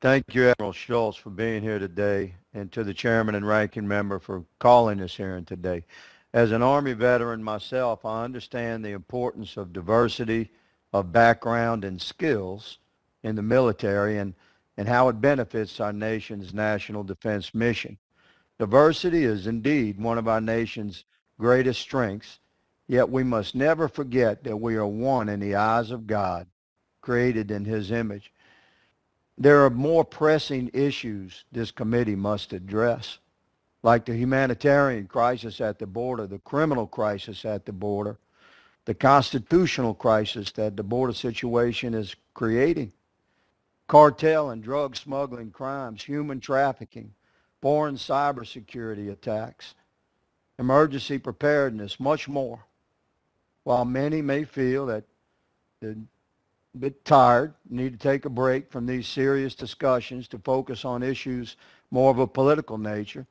Thank you, Admiral Schultz, for being here today, and to the chairman and ranking member for calling this hearing today. As an Army veteran myself, I understand the importance of diversity of background and skills in the military and how it benefits our nation's national defense mission. Diversity is indeed one of our nation's greatest strengths, yet we must never forget that we are one in the eyes of God, created in his image. There are more pressing issues this committee must address, like the humanitarian crisis at the border, the criminal crisis at the border, the constitutional crisis that the border situation is creating, cartel and drug smuggling crimes, human trafficking, foreign cybersecurity attacks, emergency preparedness, much more. While many may feel that they're a bit tired, need to take a break from these serious discussions to focus on issues more of a political nature,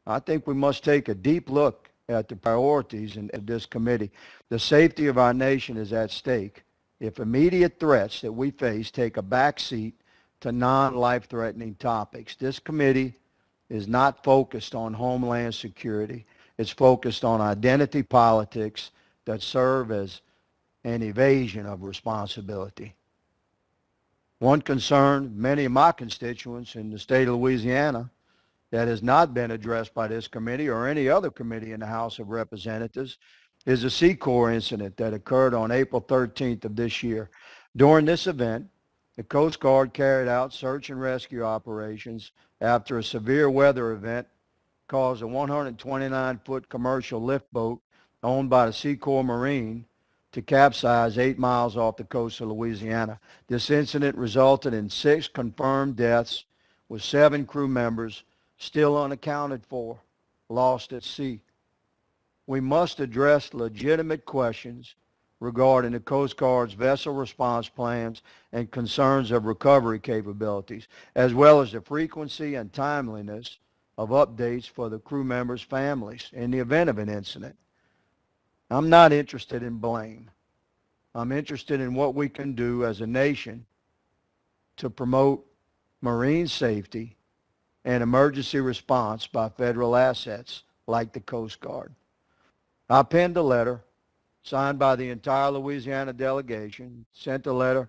I think we must take a deep look at the priorities in this committee. The safety of our nation is at stake if immediate threats that we face take a back seat to non-life-threatening topics. This committee is not focused on Homeland Security. It's focused on identity politics that serve as an evasion of responsibility. One concern many of my constituents in the state of Louisiana that has not been addressed by this committee or any other committee in the House of Representatives is the SEACOR incident that occurred on April 13th of this year. During this event, the Coast Guard carried out search and rescue operations after a severe weather event caused a 129-foot commercial lift boat owned by the SEACOR Marine to capsize 8 miles off the coast of Louisiana. This incident resulted in 6 confirmed deaths, with 7 crew members still unaccounted for, lost at sea. We must address legitimate questions regarding the Coast Guard's vessel response plans and concerns of recovery capabilities, as well as the frequency and timeliness of updates for the crew members' families in the event of an incident. I'm not interested in blame. I'm interested in what we can do as a nation to promote marine safety and emergency response by federal assets like the Coast Guard. I penned a letter signed by the entire Louisiana delegation, sent a letter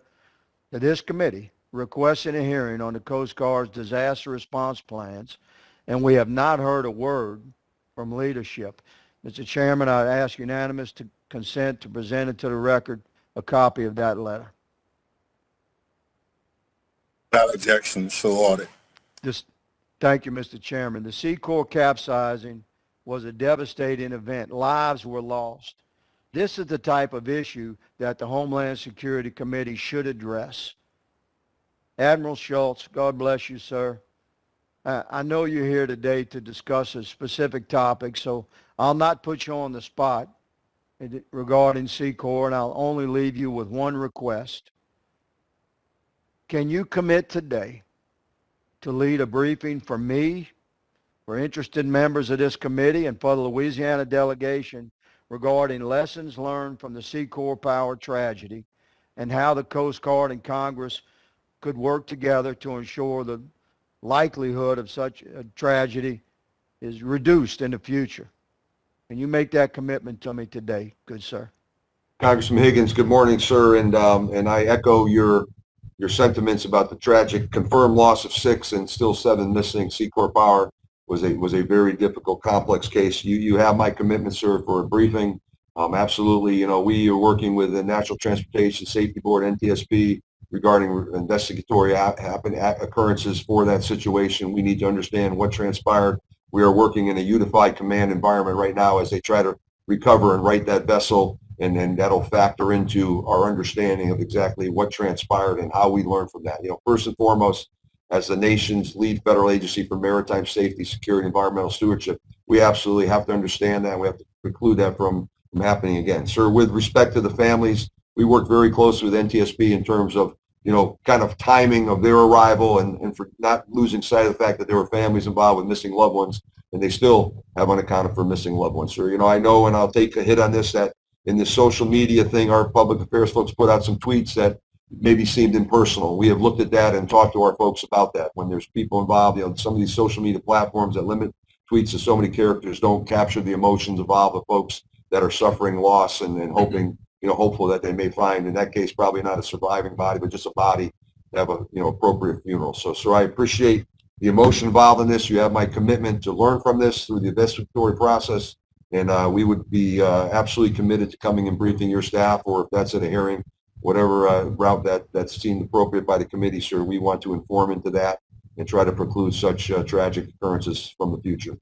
to this committee requesting a hearing on the Coast Guard's disaster response plans, and we have not heard a word from leadership. Mr. Chairman, I ask unanimous consent to present into the record a copy of that letter. Without objection, so ordered. Thank you, Mr. Chairman. The SEACOR capsizing was a devastating event. Lives were lost. This is the type of issue that the Homeland Security Committee should address. Admiral Schultz, God bless you, sir. I know you're here today to discuss a specific topic, so I'll not put you on the spot regarding SEACOR, and I'll only leave you with one request. Can you commit today to lead a briefing for me, for interested members of this committee, and for the Louisiana delegation regarding lessons learned from the SEACOR Power tragedy and how the Coast Guard and Congress could work together to ensure the likelihood of such a tragedy is reduced in the future? Can you make that commitment to me today, good sir? Congressman Higgins, good morning, sir, and I echo your sentiments about the tragic confirmed loss of 6 and still 7 missing. SEACOR Power was a very difficult, complex case. You have my commitment, sir, for a briefing. Absolutely, you know, we are working with the National Transportation Safety Board, NTSB, regarding investigatory occurrences for that situation. We need to understand what transpired. We are working in a unified command environment right now as they try to recover and right that vessel, and then that'll factor into our understanding of exactly what transpired and how we learn from that. You know, first and foremost, as the nation's lead federal agency for maritime safety, security, and environmental stewardship, we absolutely have to understand that. We have to preclude that from happening again. Sir, with respect to the families, we work very closely with NTSB in terms of, you know, kind of timing of their arrival and for not losing sight of the fact that there were families involved with missing loved ones, and they still have unaccounted for missing loved ones. Sir, you know, I know, and I'll take a hit on this, that in this social media thing, our public affairs folks put out some tweets that maybe seemed impersonal. We have looked at that and talked to our folks about that. When there's people involved, some of these social media platforms that limit tweets to so many characters don't capture the emotions of all the folks that are suffering loss and hoping, hopeful that they may find, in that case, probably not a surviving body, but just a body to have a, appropriate funeral. So, sir, I appreciate the emotion involved in this. You have my commitment to learn from this through the investigatory process, and we would be absolutely committed to coming and briefing your staff, or if that's at a hearing, whatever route that's deemed appropriate by the committee, sir. We want to inform into that and try to preclude such tragic occurrences from the future.